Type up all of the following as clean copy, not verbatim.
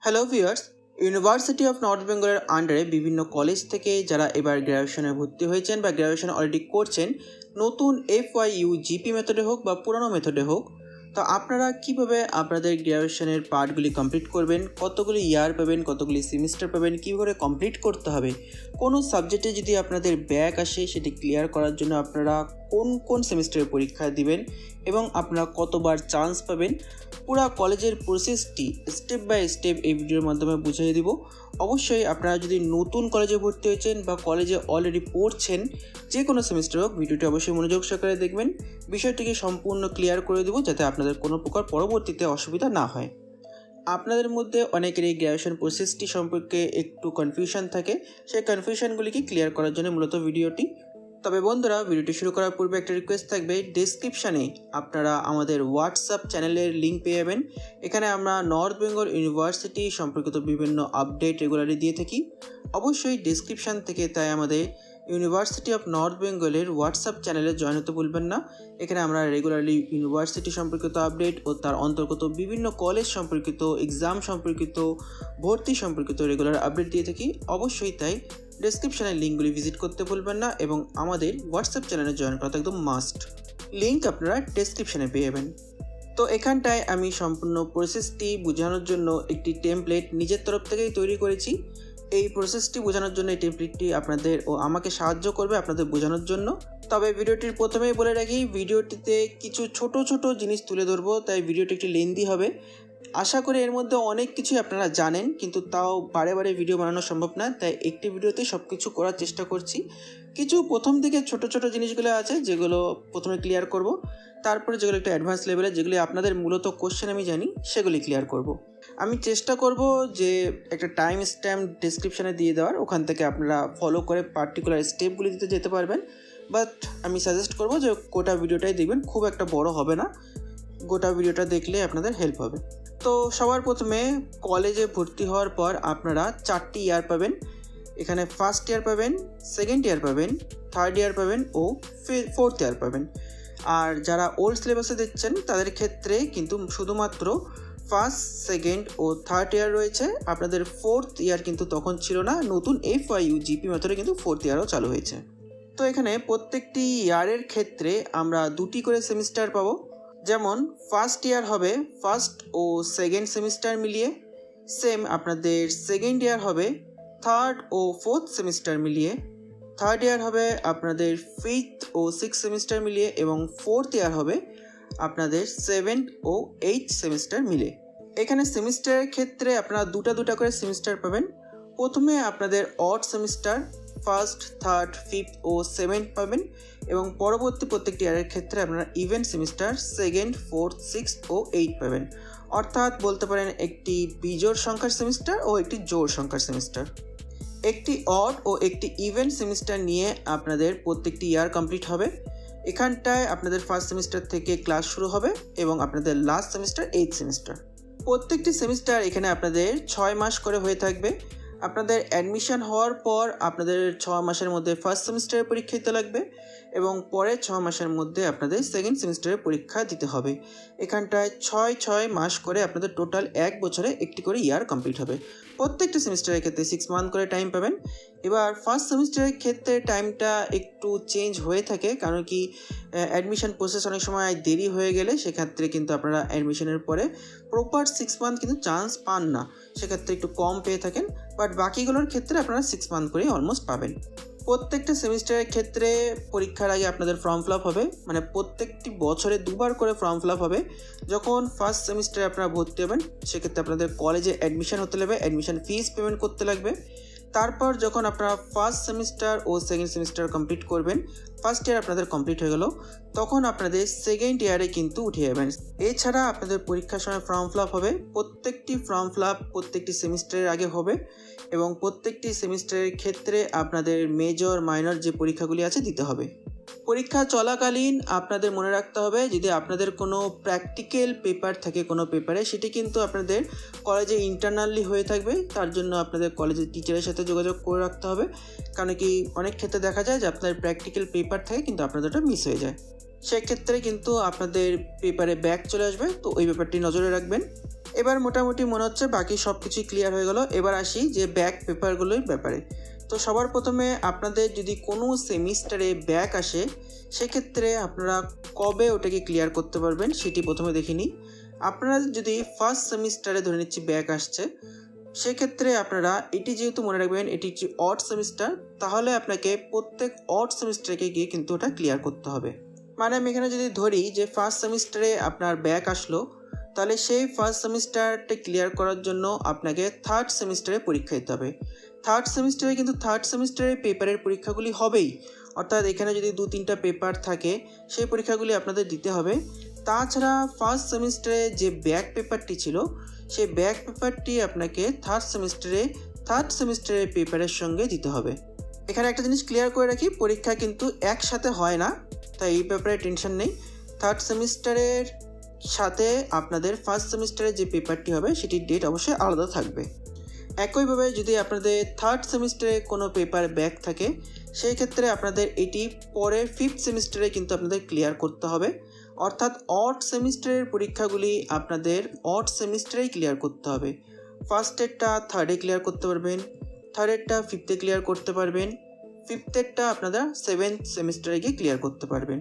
Hello viewers, university of north বেঙ্গলের আন্ডারে বিভিন্ন কলেজ থেকে যারা এবার গ্র্যাজুয়েশনে ভর্তি হয়েছেন বা গ্র্যাজুয়েশন অলরেডি করছেন, নতুন FYU জিপি মেথডে হোক বা পুরানো মেথডে হোক, তো আপনারা কীভাবে আপনাদের গ্র্যাজুয়েশনের পার্টগুলি কমপ্লিট করবেন, কতগুলি ইয়ার পাবেন, কতগুলি সেমিস্টার পাবেন, কীভাবে কমপ্লিট করতে হবে, কোনো সাবজেক্টে যদি আপনাদের ব্যাক আসে সেটি ক্লিয়ার করার জন্য আপনারা কোন কোন সেমিস্টারের পরীক্ষা দিবেন এবং আপনারা কতবার চান্স পাবেন, পুরা কলেজের প্রসেসটি স্টেপ বাই স্টেপ এই ভিডিওর মাধ্যমে বুঝিয়ে দিব। অবশ্যই আপনারা যদি নতুন কলেজে ভর্তি হয়েছেন বা কলেজে অলরেডি পড়ছেন, যে কোনো সেমিস্টার হোক, ভিডিওটি অবশ্যই মনোযোগ সহকারে দেখবেন। বিষয়টিকে সম্পূর্ণ ক্লিয়ার করে দেবো যাতে আপনাদের কোনো প্রকার পরবর্তীতে অসুবিধা না হয়। আপনাদের মধ্যে অনেকের এই গ্র্যাজুয়েশন প্রসেসটি সম্পর্কে একটু কনফিউশন থাকে, সেই কনফিউশনগুলিকে ক্লিয়ার করার জন্য মূলত ভিডিওটি। তবে বন্ধুরা, ভিডিওটি শুরু করার পূর্বে একটা রিকোয়েস্ট থাকবে, ডেসক্রিপশানে আপনারা আমাদের হোয়াটসঅ্যাপ চ্যানেলের লিঙ্ক পেয়ে যাবেন। এখানে আমরা নর্থ বেঙ্গল ইউনিভার্সিটি সম্পর্কিত বিভিন্ন আপডেট রেগুলারলি দিয়ে থাকি। অবশ্যই ডেসক্রিপশান থেকে তাই আমাদের ইউনিভার্সিটি অফ নর্থ বেঙ্গলের হোয়াটসঅ্যাপ চ্যানেলে জয়েন হতে ভুলবেন না। এখানে আমরা রেগুলারলি ইউনিভার্সিটি সম্পর্কিত আপডেট ও তার অন্তর্গত বিভিন্ন কলেজ সম্পর্কিত, এক্সাম সম্পর্কিত, ভর্তি সম্পর্কিত রেগুলার আপডেট দিয়ে থাকি। অবশ্যই তাই ডেসক্রিপশানের লিঙ্কগুলি ভিজিট করতে ভুলবেন না এবং আমাদের হোয়াটসঅ্যাপ চ্যানেলে জয়েন করা একদম মাস্ট। লিঙ্ক আপনারা ডেসক্রিপশানে পেয়ে যাবেন। তো এখানটায় আমি সম্পূর্ণ প্রসেসটি বোঝানোর জন্য একটি টেমপ্লেট নিজের তরফ থেকেই তৈরি করেছি। এই প্রসেসটি বোঝানোর জন্য এই টেমপ্লেটটি আপনাদের ও আমাকে সাহায্য করবে আপনাদের বোঝানোর জন্য। তবে ভিডিওটির প্রথমেই বলে রাখি, ভিডিওটিতে কিছু ছোট ছোট জিনিস তুলে ধরবো, তাই ভিডিওটি একটু লেন্দি হবে। আশা করি এর মধ্যে অনেক কিছুই আপনারা জানেন, কিন্তু তাও বারে বারে ভিডিও বানানো সম্ভব না, তাই একটি ভিডিওতে সব কিছু করার চেষ্টা করছি। কিছু প্রথম দিকে ছোট ছোট জিনিসগুলো আছে যেগুলো প্রথমে ক্লিয়ার করব, তারপরে যেগুলো একটু অ্যাডভান্স লেভেলে, যেগুলি আপনাদের মূলত কোশ্চেন আমি জানি, সেগুলি ক্লিয়ার করব। আমি চেষ্টা করব যে একটা টাইম স্ট্যাম্প ডেসক্রিপশানে দিয়ে দেওয়ার, ওখান থেকে আপনারা ফলো করে পার্টিকুলার স্টেপগুলি দিতে যেতে পারবেন। বাট আমি সাজেস্ট করব যে গোটা ভিডিওটাই দেখবেন, খুব একটা বড় হবে না, গোটা ভিডিওটা দেখলে আপনাদের হেল্প হবে। তো সবার প্রথমে কলেজে ভর্তি হওয়ার পর আপনারা 4টি ইয়ার পাবেন। এখানে ফার্স্ট ইয়ার পাবেন, সেকেন্ড ইয়ার পাবেন, থার্ড ইয়ার পাবেন ও ফোর্থ ইয়ার পাবেন। আর যারা ওল্ড সিলেবাসে দিচ্ছেন তাদের ক্ষেত্রে কিন্তু শুধুমাত্র ফার্স্ট, সেকেন্ড ও থার্ড ইয়ার রয়েছে। আপনাদের ফোর্থ ইয়ার কিন্তু তখন ছিল না, নতুন FYU জিপি মেথডে কিন্তু ফোর্থ ইয়ারও চালু হয়েছে। তো এখানে প্রত্যেকটি ইয়ারের ক্ষেত্রে আমরা 2টি করে সেমিস্টার পাবো। যেমন ফার্স্ট ইয়ার হবে ফার্স্ট ও সেকেন্ড সেমিস্টার মিলিয়ে, সেম আপনাদের সেকেন্ড ইয়ার হবে থার্ড ও ফোর্থ সেমিস্টার মিলিয়ে, থার্ড ইয়ার হবে আপনাদের ফিফথ ও সিক্স সেমিস্টার মিলিয়ে এবং ফোর্থ ইয়ার হবে আপনাদের সেভেন্থ ও এইথ সেমিস্টার মিলে। এখানে সেমিস্টারের ক্ষেত্রে আপনারা দুটা করে সেমিস্টার পাবেন। প্রথমে আপনাদের odd semester first, third, fifth ও সেভেন্থ পাবেন এবং পরবর্তী প্রত্যেকটি ইয়ারের ক্ষেত্রে আপনারা even semester second, fourth, sixth ও এইথ পাবেন। অর্থাৎ বলতে পারেন একটি বিজোড় সংখ্যার সেমিস্টার ও একটি জোড় সংখ্যার সেমিস্টার। একটি অড ও একটি ইভেন্ট সেমিস্টার নিয়ে আপনাদের প্রত্যেকটি ইয়ার কমপ্লিট হবে। এখানটায় আপনাদের ফার্স্ট সেমিস্টার থেকে ক্লাস শুরু হবে এবং আপনাদের লাস্ট সেমিস্টার এইথ সেমিস্টার। প্রত্যেকটি সেমিস্টার এখানে আপনাদের 6 মাস করে হয়ে থাকবে। আপনাদের অ্যাডমিশন হওয়ার পর আপনাদের 6 মাসের মধ্যে ফার্স্ট সেমিস্টারের পরীক্ষা দিতে লাগবে এবং পরে 6 মাসের মধ্যে আপনাদের সেকেন্ড সেমিস্টারের পরীক্ষা দিতে হবে। এখানটায় 6 মাস করে আপনাদের টোটাল 1 বছরে একটি করে ইয়ার কমপ্লিট হবে। প্রত্যেকটা সেমিস্টারের ক্ষেত্রে 6 মান্থ করে টাইম পাবেন। এবার ফার্স্ট সেমিস্টারের ক্ষেত্রে টাইমটা একটু চেঞ্জ হয়ে থাকে, কারণ কি অ্যাডমিশন প্রসেস অনেক সময় দেরি হয়ে গেলে সেক্ষেত্রে কিন্তু আপনারা অ্যাডমিশনের পরে প্রপার 6 মান্থ কিন্তু চান্স পান না, সেক্ষেত্রে একটু কম পেয়ে থাকেন। বাট বাকিগুলোর ক্ষেত্রে আপনারা 6 মান্থ করেই অলমোস্ট পাবেন। প্রত্যেকটা সেমিস্টারের ক্ষেত্রে পরীক্ষার আগে আপনাদের ফর্ম ফিল আপ হবে, মানে প্রত্যেকটি বছরে 2বার করে ফর্ম ফিল আপ হবে। যখন ফার্স্ট সেমিস্টারে আপনারা ভর্তি হবেন সেক্ষেত্রে আপনাদের কলেজে অ্যাডমিশন হতে লাগবে, অ্যাডমিশন ফিস পেমেন্ট করতে লাগবে। তারপর যখন আপনারা ফার্স্ট সেমিস্টার ও সেকেন্ড সেমিস্টার কমপ্লিট করবেন, ফার্স্ট ইয়ার আপনাদের কমপ্লিট হয়ে গেল, তখন আপনাদের সেকেন্ড ইয়ারে কিন্তু উঠে যাবেন। এছাড়া আপনাদের পরীক্ষার সময় ফর্ম ফিল আপ হবে। প্রত্যেকটি ফর্ম ফিল আপ প্রত্যেকটি সেমিস্টারের আগে হবে এবং প্রত্যেকটি সেমিস্টারের ক্ষেত্রে আপনাদের মেজর মাইনর যে পরীক্ষাগুলি আছে দিতে হবে। পরীক্ষা চলাকালীন আপনাদের মনে রাখতে হবে, যদি আপনাদের কোনো প্র্যাকটিক্যাল পেপার থাকে কোনো পেপারে, সেটি কিন্তু আপনাদের কলেজে ইন্টারনালি হয়ে থাকবে। তার জন্য আপনাদের কলেজের টিচারের সাথে যোগাযোগ করে রাখতে হবে, কারণ কি অনেক ক্ষেত্রে দেখা যায় যে আপনার প্র্যাকটিক্যাল পেপার থাকে কিন্তু আপনাদের ওটা মিস হয়ে যায়। সেক্ষেত্রে কিন্তু আপনাদের পেপারে ব্যাক চলে আসবে, তো ওই ব্যাপারটি নজরে রাখবেন। এবার মোটামুটি মনে হচ্ছে বাকি সব কিছুই ক্লিয়ার হয়ে গেল। এবার আসি যে ব্যাক পেপারগুলোর ব্যাপারে। তো সবার প্রথমে আপনাদের যদি কোনো সেমিস্টারে ব্যাক আসে সেক্ষেত্রে আপনারা কবে ওটাকে ক্লিয়ার করতে পারবেন সেটি প্রথমে দেখে নিই। আপনারা যদি ফার্স্ট সেমিস্টারে ধরে নিচ্ছি ব্যাক আসছে, সেক্ষেত্রে আপনারা এটি যেহেতু মনে রাখবেন এটি হচ্ছে অড সেমিস্টার, তাহলে আপনাকে প্রত্যেক অড সেমিস্টারকে গিয়ে কিন্তু ওটা ক্লিয়ার করতে হবে। মানে আমি এখানে যদি ধরি যে ফার্স্ট সেমিস্টারে আপনার ব্যাক আসলো, তাহলে সেই ফার্স্ট সেমিস্টারটা ক্লিয়ার করার জন্য আপনাকে থার্ড সেমিস্টারে পরীক্ষা দিতে হবে। থার্ড সেমিস্টারে কিন্তু থার্ড সেমিস্টারের পেপারের পরীক্ষাগুলি হবেই, অর্থাৎ এখানে যদি 2-3টা পেপার থাকে সেই পরীক্ষাগুলি আপনাদের দিতে হবে। তাছাড়া ফার্স্ট সেমিস্টারে যে ব্যাক পেপারটি ছিল সেই ব্যাক পেপারটি আপনাকে থার্ড সেমিস্টারের পেপারের সঙ্গে দিতে হবে। এখানে একটা জিনিস ক্লিয়ার করে রাখি, পরীক্ষা কিন্তু একসাথে হয় না, তাই এই ব্যাপারে টেনশন নেই। থার্ড সেমিস্টারের সাথে আপনাদের ফার্স্ট সেমিস্টারের যে পেপারটি হবে সেটির ডেট অবশ্যই আলাদা থাকবে। একইভাবে যদি আপনাদের থার্ড সেমিস্টারে কোনো পেপার ব্যাক থাকে সেই ক্ষেত্রে আপনাদের এটি পরের ফিফথ সেমিস্টারে কিন্তু আপনাদের ক্লিয়ার করতে হবে, অর্থাৎ অড সেমিস্টারের পরীক্ষাগুলি আপনাদের অড সেমিস্টারেই ক্লিয়ার করতে হবে। ফার্স্টেরটা থার্ডে ক্লিয়ার করতে পারবেন, থার্ডেরটা ফিফথে ক্লিয়ার করতে পারবেন, ফিফথেরটা আপনারা সেভেন্থ সেমিস্টারে গিয়ে ক্লিয়ার করতে পারবেন।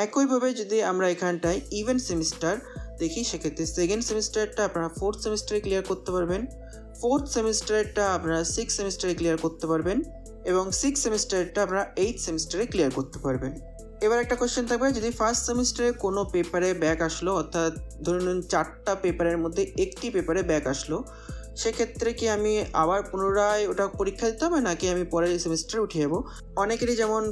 একইভাবে যদি আমরা এখানটায় ইভেন সেমিস্টার দেখি সেক্ষেত্রে সেকেন্ড সেমিস্টারটা আপনারা ফোর্থ সেমিস্টারে ক্লিয়ার করতে পারবেন, ফোর্থ সেমিস্টারটা আপনারা সিক্স সেমিস্টারে ক্লিয়ার করতে পারবেন এবং সিক্স সেমিস্টারটা আপনারা এইথ সেমিস্টারে ক্লিয়ার করতে পারবেন। এবার একটা কোশ্চেন থাকবে, যদি ফার্স্ট সেমিস্টারে কোনো পেপারে ব্যাক আসলো, অর্থাৎ ধরুন 4টা পেপারের মধ্যে একটি পেপারে ব্যাক আসলো, সেক্ষেত্রে কি আমি আবার পুনরায় ওটা পরীক্ষা দিতে হবে নাকি আমি পরের সেমিস্টারে উঠে যাবো? অনেকেরই যেমন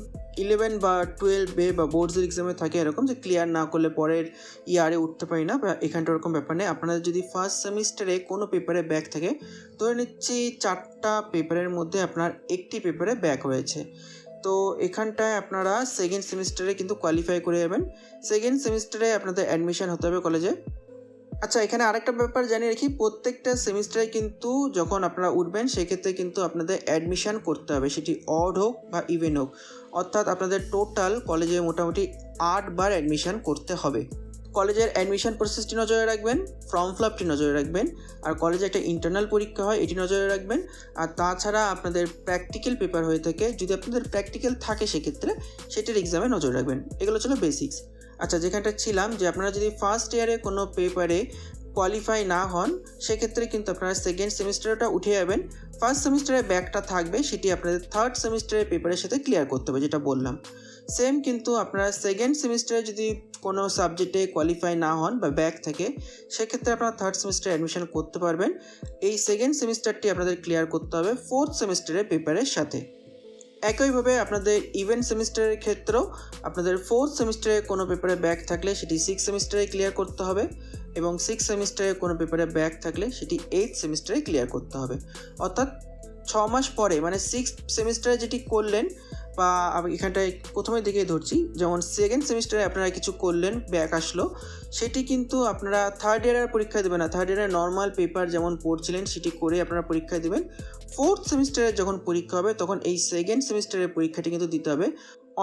11 বা 12 বা বোর্ডসের এক্সামে থাকে এরকম যে ক্লিয়ার না করলে পরের ইয়ারে উঠতে পারি না, বা এখানটা ওরকম ব্যাপার নেই। আপনাদের যদি ফার্স্ট সেমিস্টারে কোনো পেপারে ব্যাক থাকে, ধরে নিচ্ছি 4টা পেপারের মধ্যে আপনার একটি পেপারে ব্যাক হয়েছে, তো এখানটায় আপনারা সেকেন্ড সেমিস্টারে কিন্তু কোয়ালিফাই করে যাবেন। সেকেন্ড সেমিস্টারে আপনাদের অ্যাডমিশন হতে হবে কলেজে। আচ্ছা, এখানে আরেকটা ব্যাপার জানিয়ে রাখি, প্রত্যেকটা সেমিস্টারে কিন্তু যখন আপনারা উঠবেন সেক্ষেত্রে কিন্তু আপনাদের অ্যাডমিশন করতে হবে, সেটি অড হোক বা ইভেন হোক, অর্থাৎ আপনাদের টোটাল কলেজে মোটামুটি 8 বার অ্যাডমিশন করতে হবে। কলেজের অ্যাডমিশন প্রসেসটি নজরে রাখবেন, ফর্ম ফিল আপটি নজরে রাখবেন, আর কলেজে একটা ইন্টারনাল পরীক্ষা হয় এটি নজরে রাখবেন। আর তাছাড়া আপনাদের প্র্যাকটিক্যাল পেপার হয়ে থাকে, যদি আপনাদের প্র্যাকটিক্যাল থাকে সেক্ষেত্রে সেটির এক্সামে নজর রাখবেন। এগুলো ছিল বেসিক্স। আচ্ছা, যেখানটা ছিলাম যে আপনারা যদি ফার্স্ট ইয়ারে কোনো পেপারে কোয়ালিফাই না হন সেক্ষেত্রে কিন্তু আপনারা সেকেন্ড সেমিস্টারটা উঠে যাবেন। ফার্স্ট সেমিস্টারে ব্যাকটা থাকবে, সেটি আপনাদের থার্ড সেমিস্টারের পেপারের সাথে ক্লিয়ার করতে হবে, যেটা বললাম। সেম কিন্তু আপনারা সেকেন্ড সেমিস্টারে যদি কোনো সাবজেক্টে কোয়ালিফাই না হন বা ব্যাক থাকে সেক্ষেত্রে আপনারা থার্ড সেমিস্টারে অ্যাডমিশন করতে পারবেন। এই সেকেন্ড সেমিস্টারটি আপনাদের ক্লিয়ার করতে হবে ফোর্থ সেমিস্টারের পেপারের সাথে। একইভাবে আপনাদের ইভেন্ট সেমিস্টারের ক্ষেত্রেও আপনাদের ফোর্থ সেমিস্টারে কোনো পেপারে ব্যাক থাকলে সেটি সিক্স সেমিস্টারে ক্লিয়ার করতে হবে, এবং সিক্স সেমিস্টারে কোনো পেপারে ব্যাক থাকলে সেটি এইথ সেমিস্টারে ক্লিয়ার করতে হবে। অর্থাৎ 6 মাস পরে, মানে সিক্স সেমিস্টারে যেটি করলেন, বা এখানটায় প্রথমের দিকে ধরছি, যেমন সেকেন্ড সেমিস্টারে আপনারা কিছু করলেন, ব্যাক আসলো, সেটি কিন্তু আপনারা থার্ড ইয়ারের পরীক্ষা দেবেন না, থার্ড ইয়ারের নর্মাল পেপার যেমন পড়ছিলেন সেটি করে আপনারা পরীক্ষা দেবেন। ফোর্থ সেমিস্টারে যখন পরীক্ষা হবে তখন এই সেকেন্ড সেমিস্টারের পরীক্ষাটি কিন্তু দিতে হবে।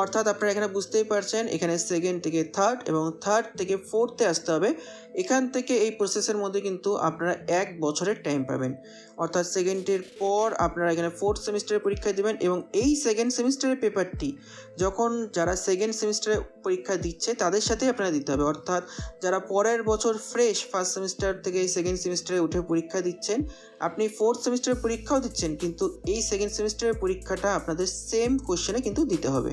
অর্থাৎ আপনারা এখানে বুঝতেই পারছেন, এখানে সেকেন্ড থেকে থার্ড এবং থার্ড থেকে ফোর্থে আসতে হবে। এখান থেকে এই প্রসেসের মধ্যে কিন্তু আপনারা 1 বছরের টাইম পাবেন। অর্থাৎ সেকেন্ডের পর আপনারা এখানে ফোর্থ সেমিস্টারের পরীক্ষা দেবেন, এবং এই সেকেন্ড সেমিস্টারের পেপারটি যখন যারা সেকেন্ড সেমিস্টারে পরীক্ষা দিচ্ছে তাদের সাথেই আপনারা দিতে হবে। অর্থাৎ যারা পরের বছর ফ্রেশ ফার্স্ট সেমিস্টার থেকে সেকেন্ড সেমিস্টারে উঠে পরীক্ষা দিচ্ছেন, আপনি ফোর্থ সেমিস্টারের পরীক্ষাও দিচ্ছেন, কিন্তু এই সেকেন্ড সেমিস্টারের পরীক্ষাটা আপনাদের সেম কোশ্চেনে কিন্তু দিতে হবে।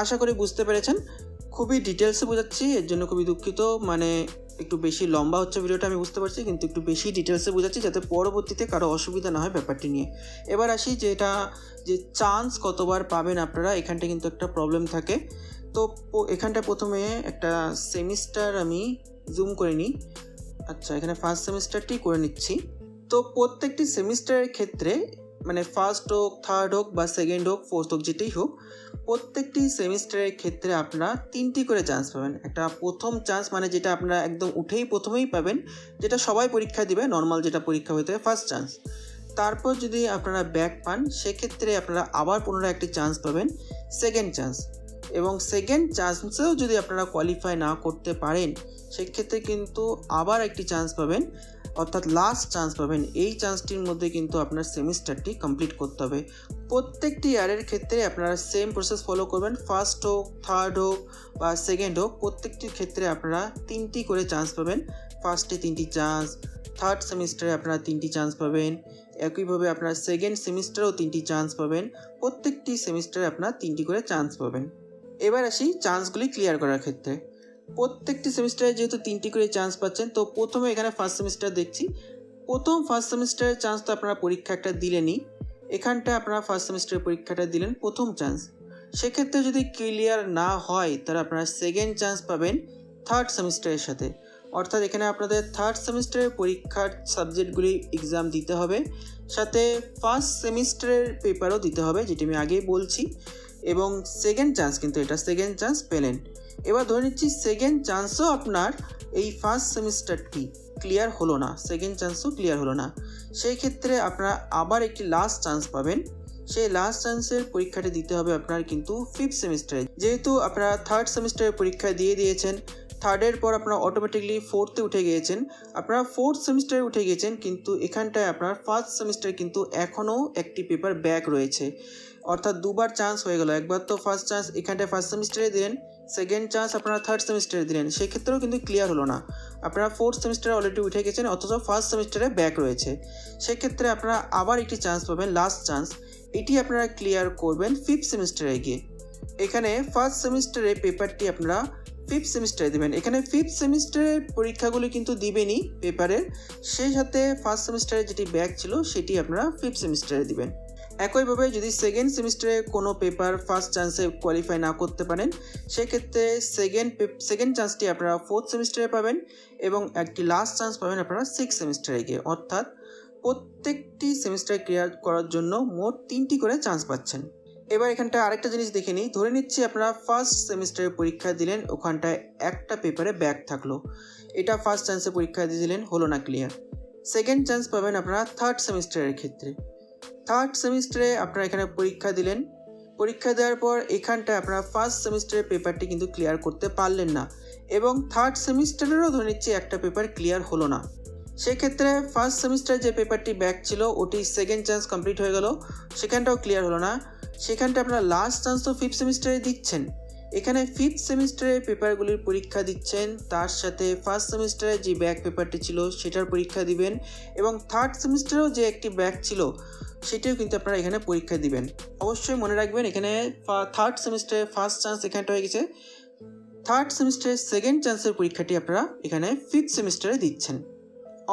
আশা করি বুঝতে পেরেছেন। খুবই ডিটেলসে বোঝাচ্ছি, এর জন্য খুবই দুঃখিত, মানে একটু বেশি লম্বা হচ্ছে ভিডিওটা আমি বুঝতে পারছি, কিন্তু একটু বেশি ডিটেলসে বোঝাচ্ছি যাতে পরবর্তীতে কারো অসুবিধা না হয় ব্যাপারটি নিয়ে। এবার আসি যে এটা যে চান্স কতবার পাবেন আপনারা, এখানটা কিন্তু একটা প্রবলেম থাকে। তো এখানটা প্রথমে একটা সেমিস্টার আমি জুম করে নিই। আচ্ছা, এখানে ফার্স্ট সেমিস্টারটি করে নিচ্ছি। তো প্রত্যেকটি সেমিস্টারের ক্ষেত্রে, মানে ফার্স্ট হোক, থার্ড হোক বা সেকেন্ড হোক, ফোর্থ হোক, যেটাই হোক, প্রত্যেকটি সেমিস্টারের ক্ষেত্রে আপনারা 3টি করে চান্স পাবেন। একটা প্রথম চান্স, মানে যেটা আপনারা একদম উঠেই প্রথমেই পাবেন, যেটা সবাই পরীক্ষা দিবে, নর্মাল যেটা পরীক্ষা হয়ে থাকে, ফার্স্ট চান্স। তারপর যদি আপনারা ব্যাক পান সেক্ষেত্রে আপনারা আবার পুনরায় একটি চান্স পাবেন, সেকেন্ড চান্স। এবং সেকেন্ড চান্সেও যদি আপনারা কোয়ালিফাই না করতে পারেন সেক্ষেত্রে কিন্তু আবার একটি চান্স পাবেন, অর্থাৎ লাস্ট চান্স পাবেন। এই চান্সটির মধ্যে কিন্তু আপনার সেমিস্টারটি কমপ্লিট করতে হবে। প্রত্যেকটি ইয়ারের ক্ষেত্রে আপনারা সেম প্রসেস ফলো করবেন, ফার্স্ট হোক, থার্ড হোক বা সেকেন্ড হোক, প্রত্যেকটির ক্ষেত্রে আপনারা 3টি করে চান্স পাবেন। ফার্স্টে 3টি চান্স, থার্ড সেমিস্টারে আপনারা 3টি চান্স পাবেন, একইভাবে আপনারা সেকেন্ড সেমিস্টারেও 3টি চান্স পাবেন। প্রত্যেকটি সেমিস্টারে আপনারা 3টি করে চান্স পাবেন। এবার আসি চান্সগুলি ক্লিয়ার করার ক্ষেত্রে। প্রত্যেকটি সেমিস্টারে যেহেতু 3টি করে চান্স পাচ্ছেন, তো প্রথমে এখানে ফার্স্ট সেমিস্টার দেখছি। ফার্স্ট সেমিস্টারের চান্স তো আপনারা পরীক্ষা একটা দিলেনই, এখানটা আপনারা ফার্স্ট সেমিস্টারের পরীক্ষাটা দিলেন প্রথম চান্স। সেক্ষেত্রে যদি ক্লিয়ার না হয় তাহলে আপনারা সেকেন্ড চান্স পাবেন থার্ড সেমিস্টারের সাথে, অর্থাৎ এখানে আপনাদের থার্ড সেমিস্টারের পরীক্ষার সাবজেক্টগুলি এক্সাম দিতে হবে, সাথে ফার্স্ট সেমিস্টারের পেপারও দিতে হবে, যেটি আমি আগেই বলছি। এবং সেকেন্ড চান্স, কিন্তু এটা সেকেন্ড চান্স পেলেন। এবার ধরে নিচ্ছি সেকেন্ড চান্সও আপনার এই ফার্স্ট সেমিস্টারটি ক্লিয়ার হলো না, সেকেন্ড চান্সও ক্লিয়ার হলো না, সেই ক্ষেত্রে আপনারা আবার একটি লাস্ট চান্স পাবেন। সেই লাস্ট চান্সের পরীক্ষাটি দিতে হবে আপনার কিন্তু ফিফথ সেমিস্টারে। যেহেতু আপনারা থার্ড সেমিস্টারের পরীক্ষা দিয়ে দিয়েছেন, থার্ডের পর আপনারা অটোমেটিকলি ফোর্থে উঠে গিয়েছেন, আপনারা ফোর্থ সেমিস্টারে উঠে গিয়েছেন, কিন্তু এখানটায় আপনার ফার্স্ট সেমিস্টারে কিন্তু এখনও একটি পেপার ব্যাক রয়েছে, অর্থাৎ দুবার চান্স হয়ে গেল। একবার তো ফার্স্ট চান্স এখানটায় ফার্স্ট সেমিস্টারে দিলেন, সেকেন্ড চান্স আপনারা থার্ড সেমিস্টারে দিলেন, সেক্ষেত্রেও কিন্তু ক্লিয়ার হলো না। আপনারা ফোর্থ সেমিস্টারে অলরেডি উঠে গেছেন, অথচ ফার্স্ট সেমিস্টারে ব্যাক রয়েছে, সেক্ষেত্রে আপনারা আবার একটি চান্স পাবেন, লাস্ট চান্স। এটি আপনারা ক্লিয়ার করবেন ফিফথ সেমিস্টারে গিয়ে। এখানে ফার্স্ট সেমিস্টারে পেপারটি আপনারা ফিফথ সেমিস্টারে দেবেন। এখানে ফিফথ সেমিস্টারের পরীক্ষাগুলি কিন্তু দিবেনই পেপারের, সেই সাথে ফার্স্ট সেমিস্টারে যেটি ব্যাক ছিল সেটি আপনারা ফিফথ সেমিস্টারে দিবেন। একইভাবে যদি সেকেন্ড সেমিস্টারে কোনো পেপার ফার্স্ট চান্সে কোয়ালিফাই না করতে পারেন, সেক্ষেত্রে সেকেন্ড চান্সটি আপনারা ফোর্থ সেমিস্টারে পাবেন এবং একটি লাস্ট চান্স পাবেন আপনারা সিক্স সেমিস্টারে গিয়ে। অর্থাৎ প্রত্যেকটি সেমিস্টার ক্লিয়ার করার জন্য মোট 3টি করে চান্স পাচ্ছেন। এবার এখানটায় আরেকটা জিনিস দেখে নিই। ধরে নিচ্ছি আপনারা ফার্স্ট সেমিস্টারের পরীক্ষা দিলেন, ওখানটায় একটা পেপারে ব্যাক থাকলো, এটা ফার্স্ট চান্সে পরীক্ষা দিয়ে দিলেন, হলো না ক্লিয়ার। সেকেন্ড চান্স পাবেন আপনারা থার্ড সেমিস্টারের ক্ষেত্রে। থার্ড সেমিস্টারে আপনারা এখানে পরীক্ষা দিলেন, পরীক্ষা দেওয়ার পর এখানটায় আপনারা ফার্স্ট সেমিস্টারের পেপারটি কিন্তু ক্লিয়ার করতে পারলেন না, এবং থার্ড সেমিস্টারেরও ধরে নিচ্ছি একটা পেপার ক্লিয়ার হলো না। সেক্ষেত্রে ফার্স্ট সেমিস্টারে যে পেপারটি ব্যাক ছিল ওটি সেকেন্ড চান্স কমপ্লিট হয়ে গেল, সেখানটাও ক্লিয়ার হলো না। সেখানটা আপনারা লাস্ট চান্স তো ফিফথ সেমিস্টারে দিচ্ছেন, এখানে ফিফথ সেমিস্টারের পেপারগুলির পরীক্ষা দিচ্ছেন, তার সাথে ফার্স্ট সেমিস্টারে যে ব্যাক পেপারটি ছিল সেটার পরীক্ষা দিবেন, এবং থার্ড সেমিস্টারেও যে একটি ব্যাক ছিল সেটিও কিন্তু আপনারা এখানে পরীক্ষা দিবেন। অবশ্যই মনে রাখবেন এখানে থার্ড সেমিস্টারে ফার্স্ট চান্স এখানটা হয়ে গেছে, থার্ড সেমিস্টারের সেকেন্ড চান্সের পরীক্ষাটি আপনারা এখানে ফিফথ সেমিস্টারে দিচ্ছেন।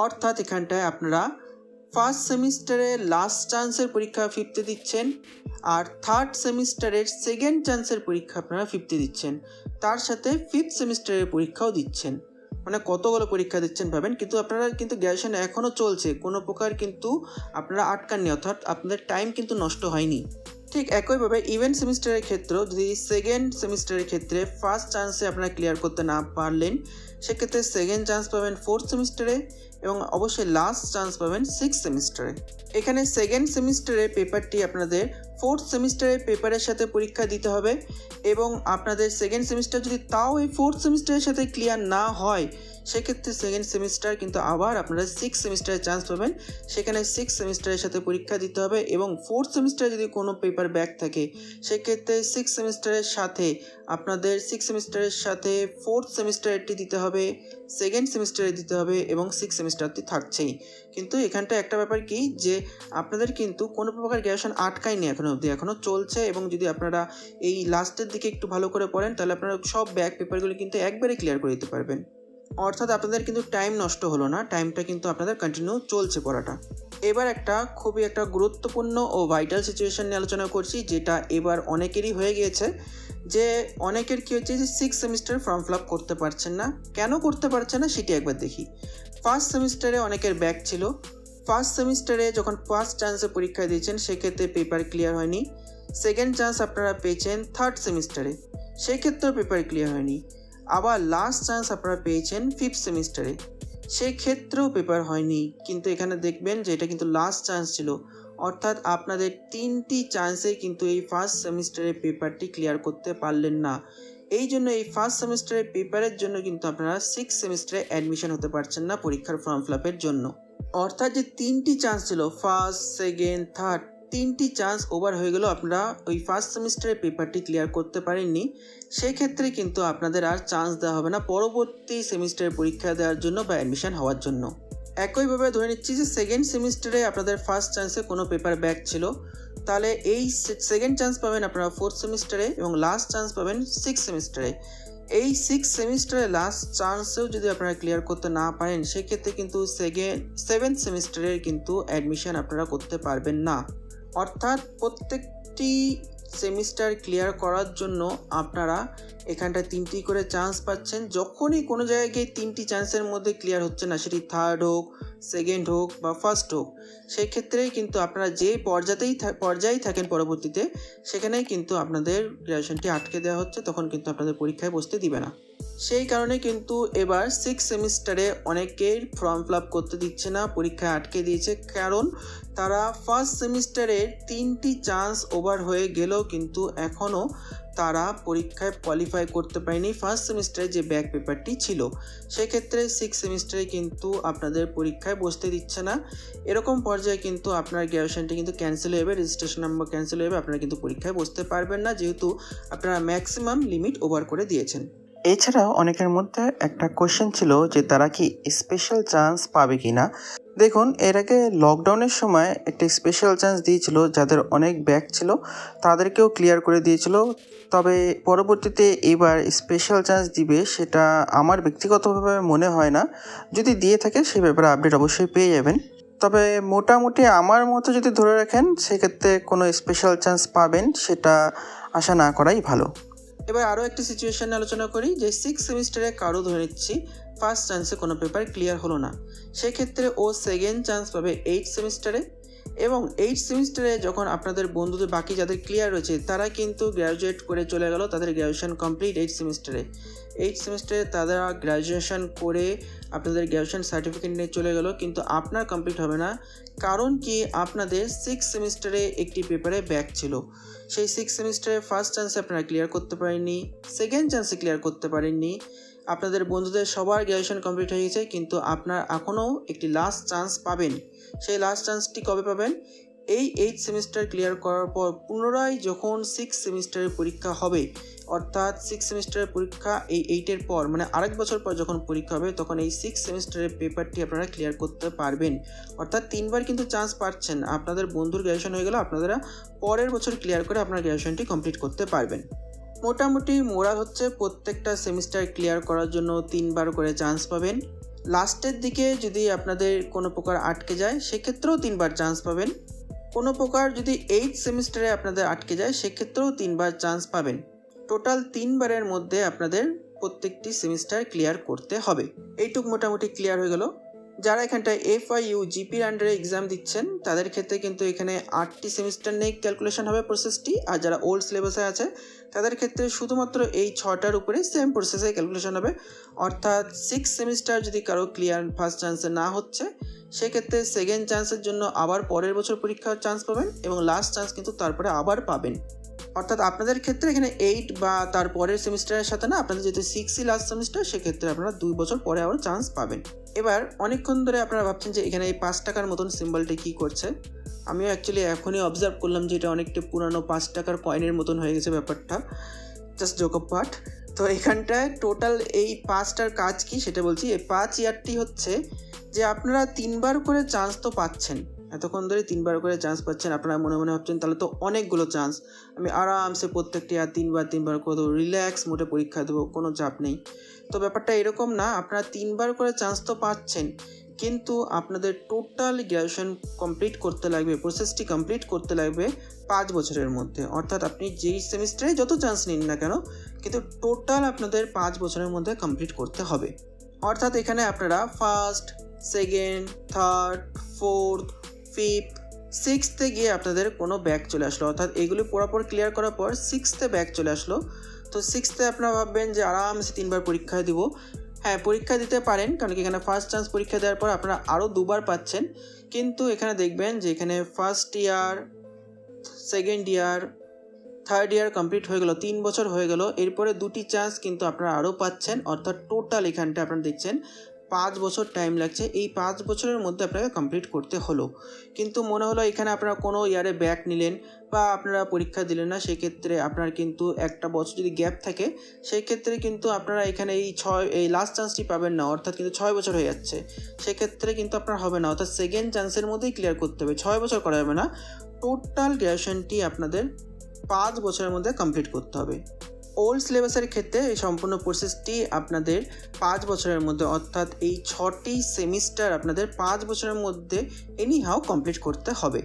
অর্থাৎ এখানটায় আপনারা ফার্স্ট সেমিস্টারে লাস্ট চান্সের পরীক্ষা ফিফথে দিচ্ছেন, আর থার্ড সেমিস্টারের সেকেন্ড চান্সের পরীক্ষা আপনারা ফিফথে দিচ্ছেন, তার সাথে ফিফথ সেমিস্টারের পরীক্ষাও দিচ্ছেন। মানে কতগুলো পরীক্ষা দিচ্ছেন ভাবেন। কিন্তু আপনারা কিন্তু গ্র্যাজুয়েশন এখনও চলছে, কোনো প্রকার কিন্তু আপনারা আটকাননি, অর্থাৎ আপনাদের টাইম কিন্তু নষ্ট হয়নি। ঠিক একইভাবে ইভেন্ট সেমিস্টারের ক্ষেত্রেও যদি সেকেন্ড সেমিস্টারের ক্ষেত্রে ফার্স্ট চান্সে আপনারা ক্লিয়ার করতে না পারলেন, সেক্ষেত্রে সেকেন্ড চান্স পাবেন ফোর্থ সেমিস্টারে, এবং অবশ্যই লাস্ট চান্স পাবেন সিক্স সেমিস্টারে। এখানে সেকেন্ড সেমিস্টারের পেপারটি আপনাদের ফোর্থ সেমিস্টারের পেপারের সাথে পরীক্ষা দিতে হবে, এবং আপনাদের সেকেন্ড সেমিস্টার যদি তাও এই ফোর্থ সেমিস্টারের সাথে ক্লিয়ার না হয়, সেক্ষেত্রে সেকেন্ড সেমিস্টার কিন্তু আবার আপনারা সিক্স সেমিস্টারে চান্স পাবেন, সেখানে সিক্স সেমিস্টারের সাথে পরীক্ষা দিতে হবে। এবং ফোর্থ সেমিস্টারে যদি কোনো পেপার ব্যাক থাকে, সেক্ষেত্রে সিক্স সেমিস্টারের সাথে আপনাদের সিক্স সেমিস্টারের সাথে ফোর্থ সেমিস্টারটি দিতে হবে, সেকেন্ড সেমিস্টারে দিতে হবে, এবং সিক্স সেমিস্টারটি থাকছেই। কিন্তু এখানটা একটা ব্যাপার কি, যে আপনাদের কিন্তু কোনো প্রকার গ্র্যাজুয়েশন আটকায়নি এখনও অবধি, এখনও চলছে। এবং যদি আপনারা এই লাস্টের দিকে একটু ভালো করে পড়েন, তাহলে আপনারা সব ব্যাক পেপারগুলি কিন্তু একবারে ক্লিয়ার করে দিতে পারবেন। অর্থাৎ আপনাদের কিন্তু টাইম নষ্ট হলো না, টাইমটা কিন্তু আপনাদের কন্টিনিউ চলছে পড়াটা। এবার খুবই একটা গুরুত্বপূর্ণ ও ভাইটাল সিচুয়েশন নিয়ে আলোচনা করছি, যেটা এবার অনেকেরই হয়ে গিয়েছে। যে অনেকের কী হচ্ছে, যে six semester form fill up করতে পারছেন না। কেন করতে পারছে না সেটি একবার দেখি। ফার্স্ট সেমিস্টারে অনেকের ব্যাক ছিল, ফার্স্ট সেমিস্টারে যখন ফার্স্ট চান্সে পরীক্ষা দিয়েছেন সেক্ষেত্রে পেপার ক্লিয়ার হয়নি। সেকেন্ড চান্স আপনারা পেয়েছেন থার্ড সেমিস্টারে, সেক্ষেত্রেও পেপার ক্লিয়ার হয়নি। আবার লাস্ট চান্স আপনারা পেয়েছেন ফিফথ সেমিস্টারে, সেক্ষেত্রেও পেপার হয়নি, কিন্তু এখানে দেখবেন যে এটা কিন্তু লাস্ট চান্স ছিল, অর্থাৎ আপনাদের 3টি চান্সে কিন্তু এই ফার্স্ট সেমিস্টারের পেপারটি ক্লিয়ার করতে পারলেন না। এই জন্য এই ফার্স্ট সেমিস্টারের পেপারের জন্য কিন্তু আপনারা 6th সেমিস্টারে অ্যাডমিশন হতে পারছেন না পরীক্ষার ফর্ম ফিল আপের জন্য। অর্থাৎ যে 3টি চান্স ছিল, ফার্স্ট, সেকেন্ড, থার্ড, 3টি চান্স ওভার হয়ে গেল, আপনারা ওই ফার্স্ট সেমিস্টারের পেপারটি ক্লিয়ার করতে পারেননি। সেক্ষেত্রে কিন্তু আপনাদের আর চান্স দেওয়া হবে না পরবর্তী সেমিস্টারের পরীক্ষা দেওয়ার জন্য বা অ্যাডমিশন হওয়ার জন্য। একইভাবে ধরে নিচ্ছি যে সেকেন্ড সেমিস্টারে আপনাদের ফার্স্ট চান্সে কোনো পেপার ব্যাক ছিল, তাহলে এই সেকেন্ড চান্স পাবেন আপনারা 4th সেমিস্টারে এবং লাস্ট চান্স পাবেন 6th সেমিস্টারে। এই 6th সেমিস্টারে লাস্ট চান্সেও যদি আপনারা ক্লিয়ার করতে না পারেন, সেক্ষেত্রে কিন্তু 7th সেমিস্টারের কিন্তু অ্যাডমিশন আপনারা করতে পারবেন না। অর্থাৎ প্রত্যেকটি সেমিস্টার ক্লিয়ার করার জন্য আপনারা এখানটায় 3টি করে চান্স পাচ্ছেন। যখনই কোনো জায়গায় 3টি চান্সের মধ্যে ক্লিয়ার হচ্ছে না, সেটি থার্ড হোক, সেকেন্ড হোক বা ফার্স্ট হোক, সেই ক্ষেত্রেই কিন্তু আপনারা যে পর্যায়েই থাকেন পরবর্তীতে, সেখানেই কিন্তু আপনাদের গ্র্যাজুয়েশনটি আটকে দেওয়া হচ্ছে, তখন কিন্তু আপনাদের পরীক্ষায় বসতে দিবে না। সেই কারণে কিন্তু এবার 6th সেমিস্টারে অনেকের ফর্ম ফিল আপ করতে দিচ্ছে না, পরীক্ষায় আটকে দিয়েছে, কারণ তারা ফার্স্ট সেমিস্টারের 3টি চান্স ওভার হয়ে গেলেও কিন্তু এখনও তারা পরীক্ষায় কোয়ালিফাই করতে পারেনি ফার্স্ট সেমিস্টারে যে ব্যাক পেপারটি ছিল। সেক্ষেত্রে 6th সেমিস্টারে কিন্তু আপনাদের পরীক্ষায় বসতে দিচ্ছে না। এরকম পর্যায়ে কিন্তু আপনার গ্র্যাজুয়েশনটি কিন্তু ক্যান্সেল হয়ে যাবে, রেজিস্ট্রেশন নাম্বার ক্যান্সেল হয়ে যাবে, আপনারা কিন্তু পরীক্ষায় বসতে পারবেন না, যেহেতু আপনারা ম্যাক্সিমাম লিমিট ওভার করে দিয়েছেন। এছাড়াও অনেকের মধ্যে একটা কোয়েশ্চেন ছিল যে তারা কি স্পেশাল চান্স পাবে কি না। দেখুন, এর আগে লকডাউনের সময় একটা স্পেশাল চান্স দিয়েছিল, যাদের অনেক ব্যাক ছিল তাদেরকেও ক্লিয়ার করে দিয়েছিল। তবে পরবর্তীতে এবার স্পেশাল চান্স দিবে সেটা আমার ব্যক্তিগতভাবে মনে হয় না। যদি দিয়ে থাকে সেই ব্যাপারে আপডেট অবশ্যই পেয়ে যাবেন। তবে মোটামুটি আমার মতো যদি ধরে রাখেন, সেক্ষেত্রে কোনো স্পেশাল চান্স পাবেন সেটা আশা না করাই ভালো। এবার আরও একটি সিচুয়েশন আলোচনা করি, যে 6th সেমিস্টারে কারো ধরে নিচ্ছি ফার্স্ট চান্সে কোনো পেপার ক্লিয়ার হলো না, সেক্ষেত্রে ও সেকেন্ড চান্স পাবে 8th সেমিস্টারে। এবং 8th সেমিস্টারে যখন আপনাদের বন্ধুদের বাকি যাদের ক্লিয়ার রয়েছে তারা কিন্তু গ্র্যাজুয়েট করে চলে গেল, তাদের গ্র্যাজুয়েশন কমপ্লিট 8th সেমিস্টারে। 8th সেমিস্টারে তারা গ্র্যাজুয়েশন করে আপনাদের গ্র্যাজুয়েশন সার্টিফিকেট নিয়ে চলে গেল, কিন্তু আপনার কমপ্লিট হবে না, কারণ কি আপনাদের 6th সেমিস্টারে একটি পেপারে ব্যাক ছিল। সেই 6th সেমিস্টারে ফার্স্ট চান্সে আপনারা ক্লিয়ার করতে পারেননি, সেকেন্ড চান্সে ক্লিয়ার করতে পারেননি, আপনাদের বন্ধুদের সবার গ্র্যাজুয়েশন কমপ্লিট হয়ে গেছে, কিন্তু আপনার এখনও একটি লাস্ট চান্স পাবেন। সেই লাস্ট চান্সটি কবে পাবেন? এই 8th সেমিস্টার ক্লিয়ার করার পর পুনরায় যখন 6th সেমিস্টারের পরীক্ষা হবে, অর্থাৎ 6th সেমিস্টারের পরীক্ষা এই 8-এর পর, মানে আরেক বছর পর যখন পরীক্ষা হবে, তখন এই 6th সেমিস্টারের পেপারটি আপনারা ক্লিয়ার করতে পারবেন। অর্থাৎ 3বার কিন্তু চান্স পাচ্ছেন। আপনাদের বন্ধুর গ্র্যাজুয়েশন হয়ে গেল, আপনারা পরের বছর ক্লিয়ার করে আপনার গ্র্যাজুয়েশনটি কমপ্লিট করতে পারবেন। মোটামুটি মোরাল হচ্ছে, প্রত্যেকটা সেমিস্টার ক্লিয়ার করার জন্য 3বার করে চান্স পাবেন। লাস্টের দিকে যদি আপনাদের কোনো প্রকার আটকে যায়, সেক্ষেত্রেও 3বার চান্স পাবেন। কোনো প্রকার যদি 8th সেমিস্টারে আপনাদের আটকে যায়, সেক্ষেত্রেও 3বার চান্স পাবেন। টোটাল 3বারের মধ্যে আপনাদের প্রত্যেকটি সেমিস্টার ক্লিয়ার করতে হবে। এইটুক মোটামুটি ক্লিয়ার হয়ে গেল। যারা এখানটায় FIU জিপির আন্ডারে এক্সাম দিচ্ছেন, তাদের ক্ষেত্রে কিন্তু এখানে 8টি সেমিস্টার নিয়ে ক্যালকুলেশন হবে প্রসেসটি, আর যারা ওল্ড সিলেবাসে আছে তাদের ক্ষেত্রে শুধুমাত্র এই 6টার উপরে সেম প্রসেসে ক্যালকুলেশন হবে। অর্থাৎ 6th সেমিস্টার যদি কারো ক্লিয়ার ফার্স্ট চান্সে না হচ্ছে, সেক্ষেত্রে সেকেন্ড চান্সের জন্য আবার পরের বছর পরীক্ষার চান্স পাবেন, এবং লাস্ট চান্স কিন্তু তারপরে আবার পাবেন। অর্থাৎ আপনাদের ক্ষেত্রে এখানে 8 বা তার পরের সেমিস্টারের সাথে না, আপনাদের যেহেতু 6ই লাস্ট সেমিস্টার, সেক্ষেত্রে আপনারা 2 বছর পরে আবার চান্স পাবেন। এবার অনেকক্ষণ ধরে আপনারা ভাবছেন যে এখানে এই 5 টাকার মতন সিম্বলটি কী করছে। আমিও অ্যাকচুয়ালি এখনই অবজার্ভ করলাম যে এটা অনেকটা পুরানো 5 টাকার কয়েনের মতন হয়ে গেছে ব্যাপারটা, জাস্ট জোক অফ পার্ট। তো এখানটায় টোটাল এই 5টার কাজ কি সেটা বলছি। এই 5 ইয়ারটি হচ্ছে যে আপনারা 3বার করে চান্স তো পাচ্ছেন, এতক্ষণ ধরে 3বার করে চান্স পাচ্ছেন। আপনারা মনে মনে ভাবছেন তাহলে তো অনেকগুলো চান্স, আমি আরামসে প্রত্যেকটি আর 3বার করে দেবো, রিল্যাক্স মোডে পরীক্ষা দেবো, কোনো চাপ নেই। তো ব্যাপারটা এরকম না, আপনারা 3বার করে চান্স তো পাচ্ছেন, কিন্তু আপনাদের টোটাল গ্র্যাজুয়েশন কমপ্লিট করতে লাগবে, প্রসেসটি কমপ্লিট করতে লাগবে 5 বছরের মধ্যে। অর্থাৎ আপনি যেই সেমিস্টারে যত চান্স নিন না কেন, কিন্তু টোটাল আপনাদের 5 বছরের মধ্যে কমপ্লিট করতে হবে। অর্থাৎ এখানে আপনারা first, second, third, fourth, fifth, 6th-এ গিয়ে আপনাদের কোনো ব্যাক চলে আসলো, অর্থাৎ এগুলি পুরোপুরি ক্লিয়ার করার পর 6th-এ ব্যাক চলে আসলো। তো 6th-এ আপনারা ভাববেন যে আরামসে 3বার পরীক্ষায় দিব, হ্যাঁ, পরীক্ষা দিতে পারেন, কারণ কি এখানে ফার্স্ট চান্স পরীক্ষা দেওয়ার পর আপনারা আরও 2বার পাচ্ছেন। কিন্তু এখানে দেখবেন যে এখানে first year, second year, third year complete হয়ে গেল, 3 বছর হয়ে গেল। এরপরে 2টি চান্স কিন্তু আপনারা আরও পাচ্ছেন, অর্থাৎ টোটাল এখানটা আপনারা দেখছেন 5 বছর টাইম লাগছে। এই 5 বছরের মধ্যে আপনাকে কমপ্লিট করতে হলো। কিন্তু মনে হলো এখানে আপনারা কোনো ইয়ারে ব্যাক নিলেন বা আপনারা পরীক্ষা দিলেন না, সেক্ষেত্রে আপনার কিন্তু একটা বছর যদি গ্যাপ থাকে, সেই ক্ষেত্রে কিন্তু আপনারা এখানে এই লাস্ট চান্সটি পাবেন না, অর্থাৎ কিন্তু 6 বছর হয়ে যাচ্ছে। সেক্ষেত্রে কিন্তু আপনার হবে না, অর্থাৎ সেকেন্ড চান্সের মধ্যেই ক্লিয়ার করতে হবে, 6 বছর করা যাবে না। টোটাল গ্র্যাজুয়েশনটি আপনাদের 5 বছরের মধ্যে কমপ্লিট করতে হবে। ওল্ড সিলেবাসের ক্ষেত্রে এই সম্পূর্ণ প্রসেসটি আপনাদের 5 বছরের মধ্যে, অর্থাৎ এই 6টি সেমিস্টার আপনাদের 5 বছরের মধ্যে এনিহাও কমপ্লিট করতে হবে।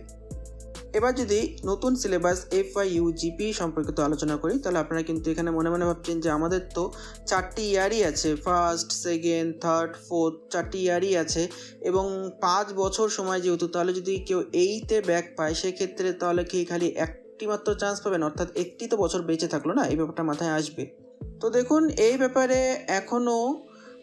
এবার যদি নতুন সিলেবাস FYUGP সম্পর্কিত আলোচনা করি, তাহলে আপনারা কিন্তু এখানে মনে মনে ভাবছেন যে আমাদের তো 4টি ইয়ারই আছে, ফার্স্ট, সেকেন্ড, থার্ড, ফোর্থ 4টি ইয়ারই আছে এবং 5 বছর সময় যেহেতু, তাহলে যদি কেউ 8-এ ব্যাক পায় সেক্ষেত্রে তাহলে কি খালি একটি মাত্র চান্স পাবেন, অর্থাৎ একটি তো বছর বেঁচে থাকলো না, এই ব্যাপারটা মাথায় আসবে। তো দেখুন, এই ব্যাপারে এখনও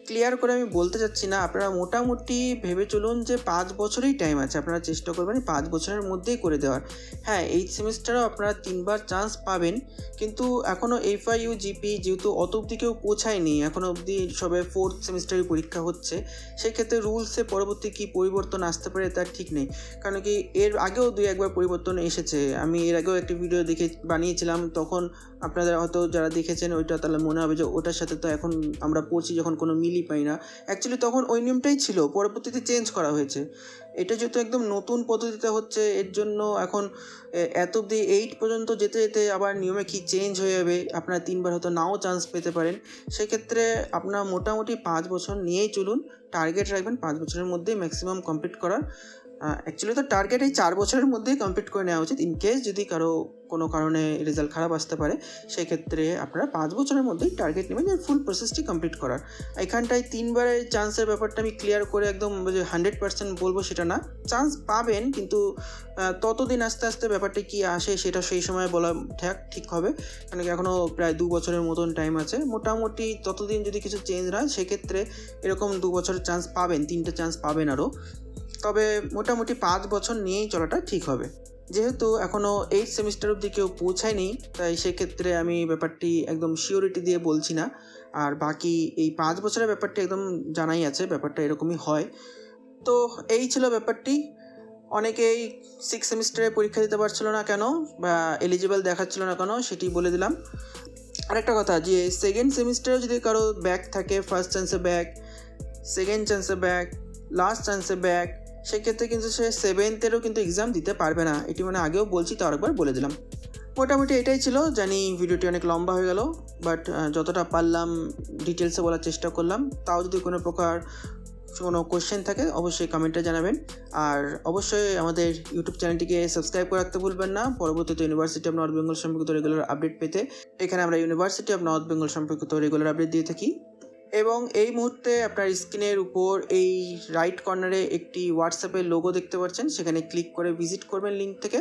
ক্লিয়ার করে আমি বলতে চাচ্ছি না, আপনারা মোটামুটি ভেবে চলুন যে 5 বছরেই টাইম আছে, আপনারা চেষ্টা করবেন 5 বছরের মধ্যেই করে দেওয়ার। হ্যাঁ, এই সেমিস্টারেও আপনারা 3বার চান্স পাবেন, কিন্তু এখনও FYUGP যেহেতু অত অবধি কেউ পৌঁছায়নি, এখনও অবধি সবে 4th সেমিস্টারের পরীক্ষা হচ্ছে, সেক্ষেত্রে রুলসে পরবর্তী কী পরিবর্তন আসতে পারে তার ঠিক নেই। কারণ কি এর আগেও 2-1বার পরিবর্তন এসেছে, আমি এর আগেও একটি ভিডিও বানিয়েছিলাম, তখন আপনাদের হয়তো যারা দেখেছেন ওইটা তাহলে মনে হবে যে ওটার সাথে তো এখন আমরা পড়ছি যখন কোনো মিলই পাই না। অ্যাকচুয়ালি তখন ওই নিয়মটাই ছিল, পরবর্তীতে চেঞ্জ করা হয়েছে। এটা যেহেতু একদম নতুন পদ্ধতিতে হচ্ছে, এর জন্য এখন এত অবধি 8 পর্যন্ত যেতে যেতে আবার নিয়মে কি চেঞ্জ হয়ে যাবে, আপনারা 3বার হয়তো নাও চান্স পেতে পারেন। সেক্ষেত্রে আপনারা মোটামুটি 5 বছর নিয়েই চলুন, টার্গেট রাখবেন 5 বছরের মধ্যেই ম্যাক্সিমাম কমপ্লিট করার। অ্যাকচুয়ালি তো টার্গেট এই 4 বছরের মধ্যেই কমপ্লিট করে নেওয়া উচিত। ইনকেস যদি কারো কোনো কারণে রেজাল্ট খারাপ আসতে পারে, সেক্ষেত্রে আপনারা 5 বছরের মধ্যেই টার্গেট নেবেন যে ফুল প্রসেসটি কমপ্লিট করার। এখানটায় 3বারের চান্সের ব্যাপারটা আমি ক্লিয়ার করে একদম যে 100% বলবো সেটা না, চান্স পাবেন, কিন্তু ততদিন আস্তে আস্তে ব্যাপারটা কী আসে সেটা সেই সময় বলা ঠিক হবে। কারণ কি এখনও প্রায় 2 বছরের মতন টাইম আছে, মোটামুটি ততদিন যদি কিছু চেঞ্জ না হয় সেক্ষেত্রে এরকম 2 বছরের চান্স পাবেন, 3টে চান্স পাবেন আরও। তবে মোটামুটি 5 বছর নিয়েই চলাটা ঠিক হবে। যেহেতু এখনও 8 সেমিস্টার অবধি কেউ পৌঁছায়নি, তাই সেক্ষেত্রে আমি ব্যাপারটি একদম শিওরিটি দিয়ে বলছি না। আর বাকি এই 5 বছরের ব্যাপারটি একদম জানাই আছে, ব্যাপারটা এরকমই হয়। তো এই ছিল ব্যাপারটি। অনেকেই 6 সেমিস্টারে পরীক্ষা দিতে পারছিল না কেন বা এলিজিবল দেখাচ্ছিল না কেন, সেটি বলে দিলাম। আরেকটা কথা, যে সেকেন্ড সেমিস্টারে যদি কারো ব্যাক থাকে, ফার্স্ট চান্সে ব্যাক, সেকেন্ড চান্সে ব্যাক, লাস্ট চান্সে ব্যাক, সেক্ষেত্রে কিন্তু সে 7th-এরও কিন্তু এক্সাম দিতে পারবে না। এটি মানে আগেও বলছি, তো আরেকবার বলে দিলাম। মোটামুটি এটাই ছিল। জানি ভিডিওটি অনেক লম্বা হয়ে গেল, বাট যতটা পারলাম ডিটেলসে বলার চেষ্টা করলাম। তাও যদি কোনো প্রকার কোনো কোয়েশ্চেন থাকে অবশ্যই কমেন্টে জানাবেন। আর অবশ্যই আমাদের ইউটিউব চ্যানেলটিকে সাবস্ক্রাইব করে রাখতে ভুলবেন না, পরবর্তীতে ইউনিভার্সিটি অফ নর্থ বেঙ্গল সম্পর্কিত রেগুলার আপডেট পেতে। এখানে আমরা ইউনিভার্সিটি অফ নর্থ বেঙ্গল সম্পর্কিত রেগুলার আপডেট দিয়ে থাকি। এবং এই মুহূর্তে আপনার স্ক্রিনের উপর এই রাইট কর্নারে একটি হোয়াটসঅ্যাপের লোগো দেখতে পাচ্ছেন, সেখানে ক্লিক করে ভিজিট করবেন লিঙ্ক থেকে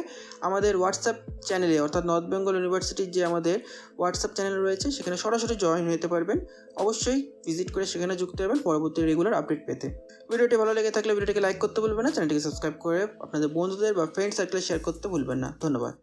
আমাদের হোয়াটসঅ্যাপ চ্যানেলে, অর্থাৎ নর্থ বেঙ্গল ইউনিভার্সিটির যে আমাদের হোয়াটসঅ্যাপ চ্যানেল রয়েছে সেখানে সরাসরি জয়েন হতে পারবেন। অবশ্যই ভিজিট করে সেখানে যুক্ত হবেন পরবর্তী রেগুলার আপডেট পেতে। ভিডিওটি ভালো লেগে থাকলে ভিডিওটিকে লাইক করতে ভুলবেন না, চ্যানেলটিকে সাবস্ক্রাইব করে আপনাদের বন্ধুদের বা ফ্রেন্ড সার্কেলে শেয়ার করতে ভুলবেন না। ধন্যবাদ।